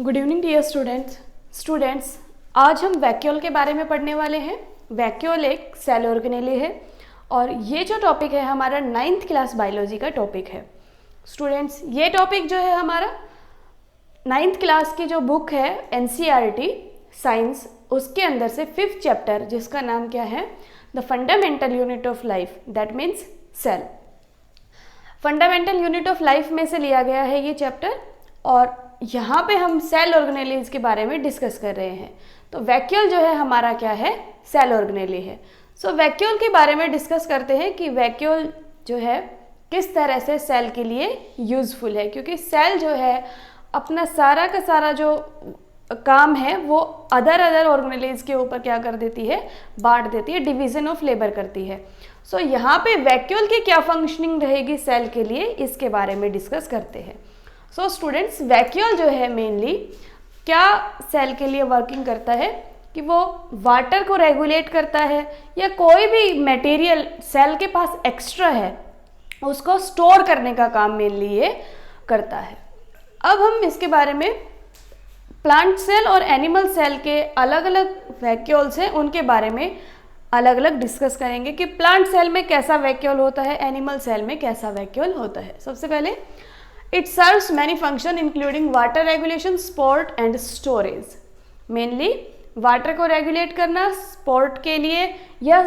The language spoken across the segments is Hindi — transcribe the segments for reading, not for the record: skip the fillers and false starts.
Good evening dear students. आज हम वैक्यूल के बारे में पढ़ने वाले हैं। वैक्यूल एक सेल ऑर्गेनेली है और ये जो टॉपिक है हमारा 9th क्लास बायोलॉजी का टॉपिक है। स्टूडेंट्स, ये टॉपिक जो है हमारा 9th क्लास की जो बुक है NCERT साइंस, उसके अंदर से 5th चैप्टर जिसका नाम क्या है, the fundamental unit of life, that means cell. Fundamental unit of life में से लिया गया है ये चैप्टर और यहाँ पे हम सेल ऑर्गेनेलीज के बारे में डिस्कस कर रहे हैं। तो वैक्यूल जो है हमारा क्या है, सेल ऑर्गेनेली है। सो वैक्यूल के बारे में डिस्कस करते हैं कि वैक्यूल जो है किस तरह से सेल के लिए यूजफुल है, क्योंकि सेल जो है अपना सारा का सारा जो काम है वो अदर ऑर्गेनेलीज के ऊपर क्या कर देती है, बांट देती है, डिवीजन ऑफ लेबर करती है। सो यहाँ पे वैक्यूल की क्या फंक्शनिंग रहेगी सेल के लिए, इसके बारे में डिस्कस करते हैं। सो स्टूडेंट्स, वैक्यूल जो है मेनली क्या सेल के लिए वर्किंग करता है कि वो वाटर को रेगुलेट करता है या कोई भी मटेरियल सेल के पास एक्स्ट्रा है उसको स्टोर करने का काम मेनली ये करता है। अब हम इसके बारे में प्लांट सेल और एनिमल सेल के अलग अलग वैक्यूल्स हैं उनके बारे में अलग अलग डिस्कस करेंगे कि प्लांट सेल में कैसा वैक्यूल होता है, एनिमल सेल में कैसा वैक्यूल होता है। सबसे पहले It serves many functions including water regulation, sport and storage. Mainly water को रेगुलेट करना, स्पोर्ट के लिए या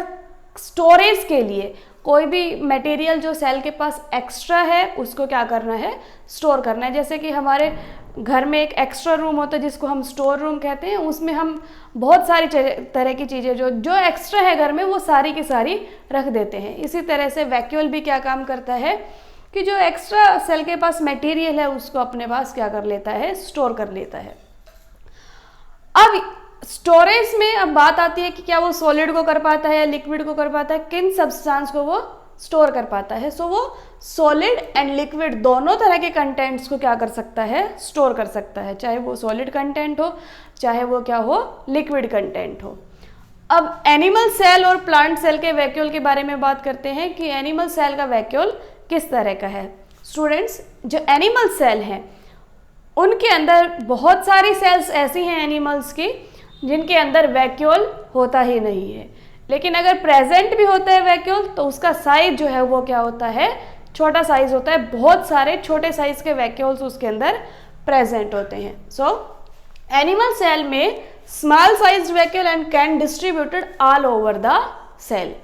स्टोरेज के लिए, कोई भी मटेरियल जो सेल के पास एक्स्ट्रा है उसको क्या करना है, स्टोर करना है। जैसे कि हमारे घर में एक एक्स्ट्रा रूम होता है जिसको हम स्टोर रूम कहते हैं, उसमें हम बहुत सारी तरह की चीज़ें जो एक्स्ट्रा है घर में वो सारी की सारी रख देते हैं। इसी तरह से वैक्यूल भी क्या काम करता है कि जो एक्स्ट्रा सेल के पास मटेरियल है उसको अपने पास क्या कर लेता है, स्टोर कर लेता है। अब स्टोरेज में अब बात आती है कि क्या वो सॉलिड को कर पाता है या लिक्विड को कर पाता है, किन सब्सटेंस को वो स्टोर कर पाता है। सो वो सॉलिड एंड लिक्विड दोनों तरह के कंटेंट्स को क्या कर सकता है, स्टोर कर सकता है, चाहे वो सॉलिड कंटेंट हो चाहे वो क्या हो, लिक्विड कंटेंट हो। अब एनिमल सेल और प्लांट सेल के वैक्यूल के बारे में बात करते हैं कि एनिमल सेल का वैक्यूल किस तरह का है। स्टूडेंट्स, जो एनिमल सेल हैं उनके अंदर बहुत सारी सेल्स ऐसी हैं एनिमल्स की जिनके अंदर वैक्यूल होता ही नहीं है, लेकिन अगर प्रेजेंट भी होता है वैक्यूल तो उसका साइज जो है वो क्या होता है, छोटा साइज होता है। बहुत सारे छोटे साइज के वैक्यूल्स उसके अंदर प्रेजेंट होते हैं। सो एनिमल सेल में small size vacuole and can distributed all over the cell,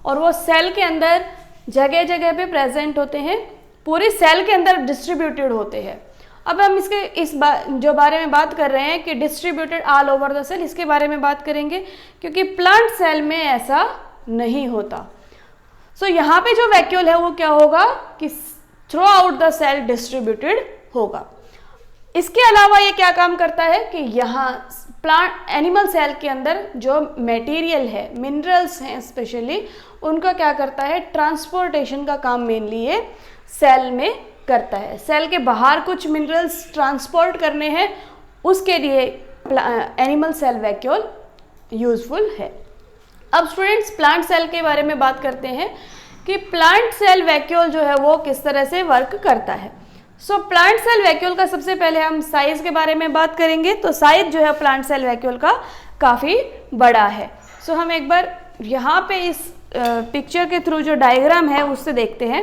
और वो सेल के अंदर जगह जगह पे प्रेजेंट होते हैं, पूरी सेल के अंदर डिस्ट्रीब्यूटेड होते हैं। अब हम जो बारे में बात कर रहे हैं कि distributed all over the cell, इसके बारे में बात करेंगे क्योंकि प्लांट सेल में ऐसा नहीं होता। सो यहाँ पे जो वैक्यूल है वो क्या होगा कि throughout the cell distributed होगा। इसके अलावा ये क्या काम करता है कि यहाँ एनिमल सेल के अंदर जो मटेरियल है, मिनरल्स हैं स्पेशली, उनका क्या करता है, ट्रांसपोर्टेशन का काम मेनली ये सेल में करता है। सेल के बाहर कुछ मिनरल्स ट्रांसपोर्ट करने हैं, उसके लिए एनिमल सेल वैक्यूल यूजफुल है। अब स्टूडेंट्स, प्लांट सेल के बारे में बात करते हैं कि प्लांट सेल वैक्यूल जो है वो किस तरह से वर्क करता है। सो प्लांट सेल वैक्यूल का सबसे पहले हम साइज के बारे में बात करेंगे। तो साइज जो है प्लांट सेल वैक्यूल का काफ़ी बड़ा है। सो हम एक बार यहाँ पे इस पिक्चर के थ्रू जो डायग्राम है उससे देखते हैं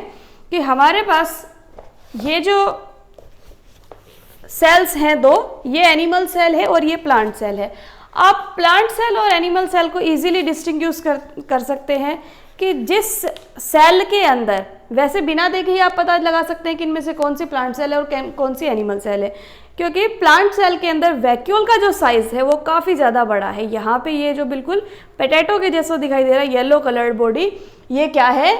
कि हमारे पास ये जो सेल्स हैं दो, ये एनिमल सेल है और ये प्लांट सेल है। आप प्लांट सेल और एनिमल सेल को इजीली डिस्टिंग्विश कर सकते हैं कि जिस सेल के अंदर, वैसे बिना देखे ही आप पता लगा सकते हैं कि इनमें से कौन सी प्लांट सेल है और कौन सी एनिमल सेल है, क्योंकि प्लांट सेल के अंदर वैक्यूल का जो साइज है वो काफ़ी ज़्यादा बड़ा है। यहाँ पे ये जो बिल्कुल पोटैटो के जैसा दिखाई दे रहा है, येलो कलर्ड बॉडी, ये क्या है,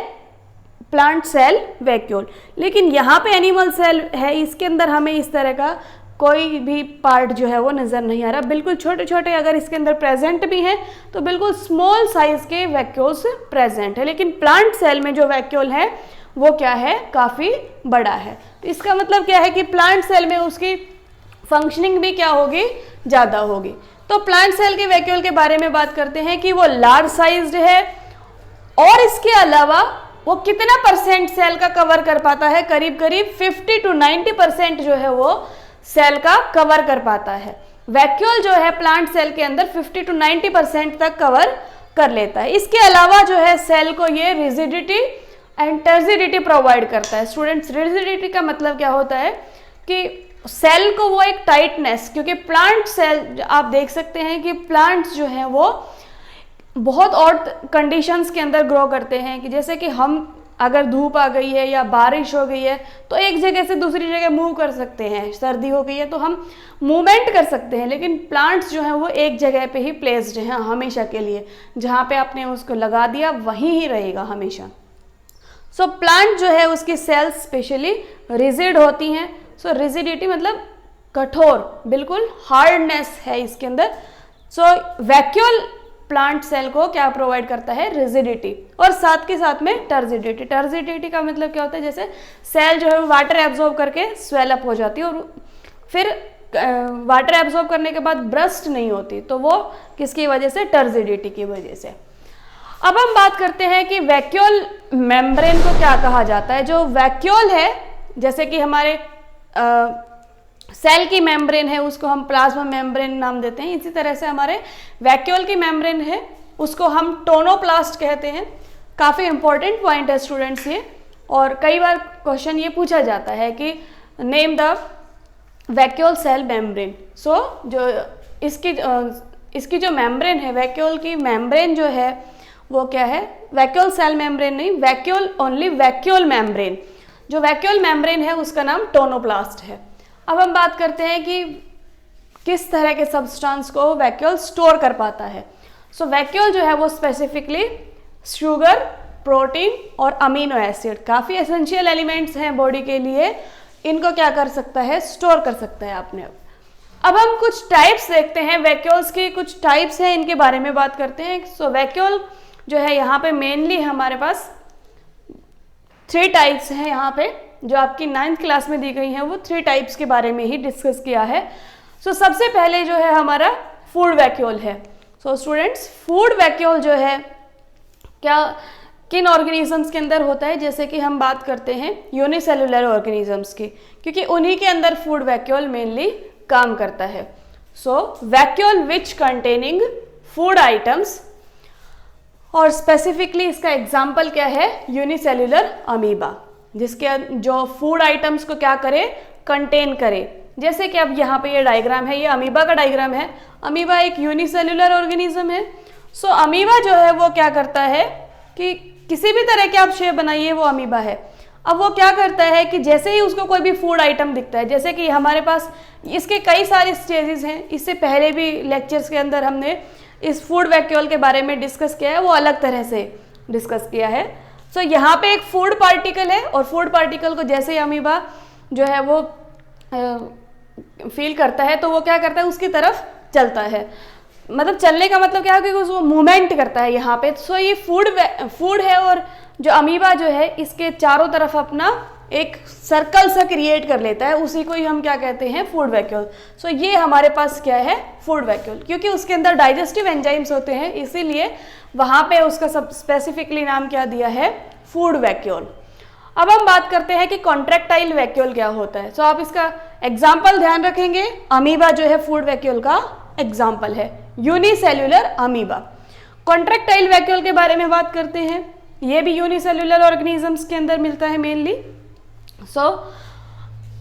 प्लांट सेल वैक्यूल। लेकिन यहाँ पे एनिमल सेल है, इसके अंदर हमें इस तरह का कोई भी पार्ट जो है वो नज़र नहीं आ रहा। बिल्कुल छोटे छोटे अगर इसके अंदर प्रेजेंट भी हैं तो बिल्कुल स्मॉल साइज के वैक्यूल्स प्रेजेंट है, लेकिन प्लांट सेल में जो वैक्यूल है वो क्या है, काफ़ी बड़ा है। तो इसका मतलब क्या है कि प्लांट सेल में उसकी फंक्शनिंग भी क्या होगी, ज़्यादा होगी। तो प्लांट सेल के वैक्यूल के बारे में बात करते हैं कि वो लार्ज साइज्ड है और इसके अलावा वो कितना परसेंट सेल का कवर कर पाता है, करीब करीब 50 to 90% जो है वो सेल का कवर कर पाता है। वैक्यूल जो है प्लांट सेल के अंदर 50 to 90% तक कवर कर लेता है। इसके अलावा जो है सेल को ये रिजिडिटी एंड टर्जिडिटी प्रोवाइड करता है। स्टूडेंट्स, रिजिडिटी का मतलब क्या होता है कि सेल को वो एक टाइटनेस, क्योंकि प्लांट सेल आप देख सकते हैं कि प्लांट्स जो हैं वो बहुत ऑड कंडीशंस के अंदर ग्रो करते हैं, कि जैसे कि हम अगर धूप आ गई है या बारिश हो गई है तो एक जगह से दूसरी जगह मूव कर सकते हैं, सर्दी हो गई है तो हम मूवमेंट कर सकते हैं, लेकिन प्लांट्स जो हैं वो एक जगह पे ही प्लेस्ड हैं हमेशा के लिए, जहाँ पे आपने उसको लगा दिया वहीं ही रहेगा हमेशा। सो प्लांट जो है उसकी सेल्स स्पेशली रिजिड होती हैं। सो रिजिडिटी मतलब कठोर, बिल्कुल हार्डनेस है इसके अंदर। सो वैक्यूल प्लांट सेल को क्या प्रोवाइड करता है, रिजिडिटी, और साथ के साथ में टर्जिडिटी। टर्जिडिटी का मतलब क्या होता है, जैसे सेल जो है वाटर एब्जॉर्ब करके स्वेल अप हो जाती है और फिर वाटर एब्जॉर्ब करने के बाद ब्रस्ट नहीं होती, तो वो किसकी वजह से, टर्जिडिटी की वजह से। अब हम बात करते हैं कि वैक्यूल मेम्ब्रेन को क्या कहा जाता है। जो वैक्यूल है, जैसे कि हमारे सेल की मेम्ब्रेन है उसको हम प्लाज्मा मेम्ब्रेन नाम देते हैं, इसी तरह से हमारे वैक्यूल की मेम्ब्रेन है उसको हम टोनोप्लास्ट कहते हैं। काफ़ी इंपॉर्टेंट पॉइंट है स्टूडेंट्स ये, और कई बार क्वेश्चन ये पूछा जाता है कि name the vacuole cell membrane. So जो इसकी जो मेम्ब्रेन है, वैक्यूल की मेम्ब्रेन जो है वो क्या है, वैक्यूल सेल मेम्ब्रेन नहीं, वैक्यूल ओनली वैक्यूल मेम्ब्रेन। जो वैक्यूल मेम्ब्रेन है उसका नाम टोनोप्लास्ट है। अब हम बात करते हैं कि किस तरह के सब्सटेंस को वैक्यूल स्टोर कर पाता है। सो वैक्यूल जो है वो स्पेसिफिकली शुगर, प्रोटीन और अमीनो एसिड, काफ़ी एसेंशियल एलिमेंट्स हैं बॉडी के लिए, इनको क्या कर सकता है, स्टोर कर सकता है अपने। अब हम कुछ टाइप्स देखते हैं वैक्यूल्स की, कुछ टाइप्स हैं इनके बारे में बात करते हैं। सो वैक्यूल जो है यहाँ पे मेनली हमारे पास 3 टाइप्स हैं, यहाँ पे जो आपकी 9th क्लास में दी गई हैं वो 3 टाइप्स के बारे में ही डिस्कस किया है। सो सबसे पहले जो है हमारा फूड वैक्यूल है। सो स्टूडेंट्स, फूड वैक्यूल जो है क्या किन ऑर्गेनिजम्स के अंदर होता है, जैसे कि हम बात करते हैं यूनिसेलुलर ऑर्गेनिजम्स की, क्योंकि उन्हीं के अंदर फूड वैक्यूल मेनली काम करता है। सो वैक्यूल विच कंटेनिंग फूड आइटम्स, और स्पेसिफिकली इसका एग्जाम्पल क्या है, यूनिसेलुलर अमीबा, जिसके जो फूड आइटम्स को क्या करे, कंटेन करे। जैसे कि अब यहाँ पे ये डायग्राम है, ये अमीबा का डायग्राम है। अमीबा एक यूनिसेलुलर ऑर्गेनिज्म है। सो अमीबा जो है वो क्या करता है कि किसी भी तरह के आप शेप बनाइए वो अमीबा है। अब वो क्या करता है कि जैसे ही उसको कोई भी फूड आइटम दिखता है, जैसे कि हमारे पास इसके कई सारे स्टेजेस हैं, इससे पहले भी लेक्चर्स के अंदर हमने इस फूड वैक्यूल के बारे में डिस्कस किया है, वो अलग तरह से डिस्कस किया है। सो यहाँ पे एक फूड पार्टिकल है, और फूड पार्टिकल को जैसे ही अमीबा जो है वो फील करता है तो वो क्या करता है, उसकी तरफ चलता है। मतलब चलने का मतलब क्या है कि वो मूवमेंट करता है यहाँ पे। सो ये फूड है, और जो अमीबा जो है इसके चारों तरफ अपना एक सर्कल सा क्रिएट कर लेता है, उसी को ही हम क्या कहते हैं, फूड वैक्यूल। सो ये हमारे पास क्या है, फूड वैक्यूल, क्योंकि उसके अंदर डाइजेस्टिव एंजाइम्स होते हैं, इसीलिए वहाँ पे उसका सब स्पेसिफिकली नाम क्या दिया है, फूड वैक्यूल। अब हम बात करते हैं कि कॉन्ट्रैक्टाइल वैक्यूल क्या होता है। सो आप इसका एग्जाम्पल ध्यान रखेंगे, अमीबा जो है फूड वैक्यूल का एग्जाम्पल है, यूनिसेल्युलर अमीबा। कॉन्ट्रैक्टाइल वैक्यूल के बारे में बात करते हैं, ये भी यूनिसेल्युलर ऑर्गेनिजम्स के अंदर मिलता है mainly. So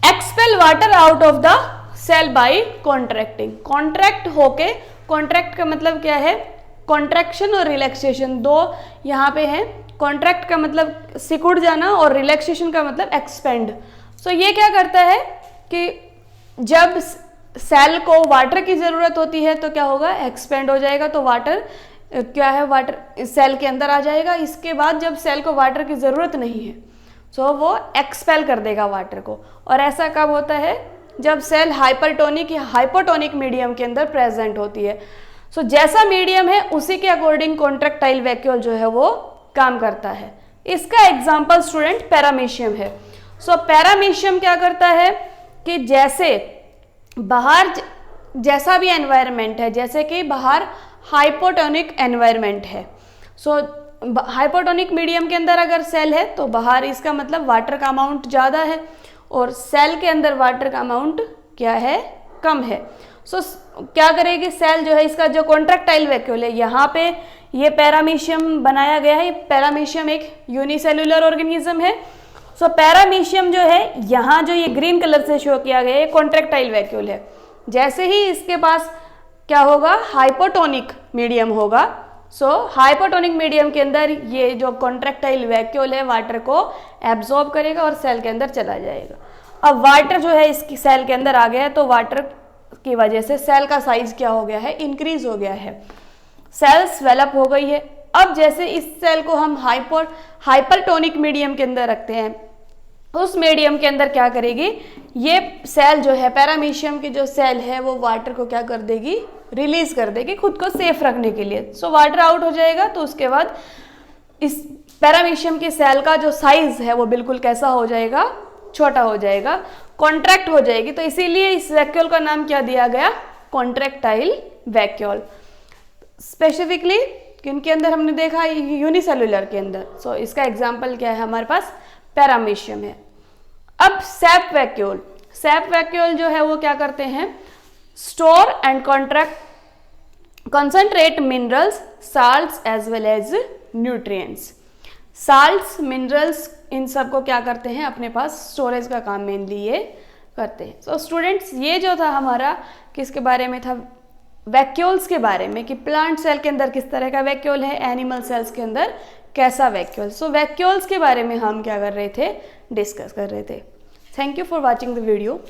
expel water out of the cell by contracting, contract होके, कॉन्ट्रैक्ट का मतलब क्या है, कॉन्ट्रैक्शन और रिलैक्सेशन दो यहाँ पे है। कॉन्ट्रैक्ट का मतलब सिकुड़ जाना और रिलैक्सेशन का मतलब एक्सपेंड। सो ये क्या करता है कि जब सेल को वाटर की ज़रूरत होती है तो क्या होगा, एक्सपेंड हो जाएगा, तो वाटर क्या है, वाटर सेल के अंदर आ जाएगा। इसके बाद जब सेल को वाटर की ज़रूरत नहीं है सो वो एक्सपेल कर देगा वाटर को। और ऐसा कब होता है, जब सेल हाइपरटोनिक या हाइपोटोनिक मीडियम के अंदर प्रेजेंट होती है। सो जैसा मीडियम है उसी के अकॉर्डिंग कॉन्ट्रैक्टाइल वैक्यूल जो है वो काम करता है। इसका एग्जाम्पल स्टूडेंट पैरामीशियम है। सो पैरामीशियम क्या करता है कि जैसे बाहर जैसा भी एनवायरनमेंट है, जैसे कि बाहर हाइपोटोनिक एनवायरनमेंट है, सो हाइपोटोनिक मीडियम के अंदर अगर सेल है तो बाहर इसका मतलब वाटर का अमाउंट ज़्यादा है, और सेल के अंदर वाटर का अमाउंट क्या है, कम है। सो क्या करेगी सेल जो है, इसका जो कॉन्ट्रैक्टाइल वैक्यूल है, यहाँ पे ये पैरामीशियम बनाया गया है। पैरामीशियम एक यूनिसेलुलर ऑर्गेनिज्म है। सो पैरामीशियम जो है यहाँ जो ये ग्रीन कलर से शो किया गया है, कॉन्ट्रैक्टाइल वैक्यूल है। जैसे ही इसके पास क्या होगा, हाइपोटोनिक मीडियम होगा। सो हाइपोटोनिक मीडियम के अंदर ये जो कॉन्ट्रैक्टाइल वैक्यूल है वाटर को एब्जॉर्ब करेगा और सेल के अंदर चला जाएगा। अब वाटर जो है इसकी सेल के अंदर आ गया है, तो वाटर की वजह से सेल का साइज क्या हो गया है, इंक्रीज हो गया है, सेल स्वेलअप हो गई है। अब जैसे इस सेल को हम हाइपरटोनिक मीडियम के अंदर रखते हैं, उस मीडियम के अंदर क्या करेगी, ये सेल जो है पैरामीशियम की जो सेल है वो वाटर को क्या कर देगी, रिलीज कर देगी खुद को सेफ रखने के लिए। सो वाटर आउट हो जाएगा, तो उसके बाद इस पैरामीशियम की सेल का जो साइज है वो बिल्कुल कैसा हो जाएगा, छोटा हो जाएगा, कॉन्ट्रैक्ट हो जाएगी। तो इसीलिए इस वैक्यूल का नाम क्या दिया गया, कॉन्ट्रैक्टाइल वैक्यूल। स्पेसिफिकली किनके अंदर हमने देखा, यूनिसेलुलर के अंदर। सो इसका एग्जाम्पल क्या है, हमारे पास पैरामीशियम है। अब सैप वैक्यूल, सैप वैक्यूल जो है वो क्या करते हैं, store and concentrate minerals, salts as well as nutrients. Salts, minerals, इन सब को क्या करते हैं, अपने पास स्टोरेज का काम मेनली ये करते हैं। सो स्टूडेंट्स, ये जो था हमारा किसके बारे में था, वैक्यूल्स के बारे में, कि प्लांट सेल के अंदर किस तरह का वैक्यूल है, एनिमल सेल्स के अंदर कैसा वैक्यूल। सो वैक्यूल्स के बारे में हम क्या कर रहे थे, डिस्कस कर रहे थे। Thank you for watching the video.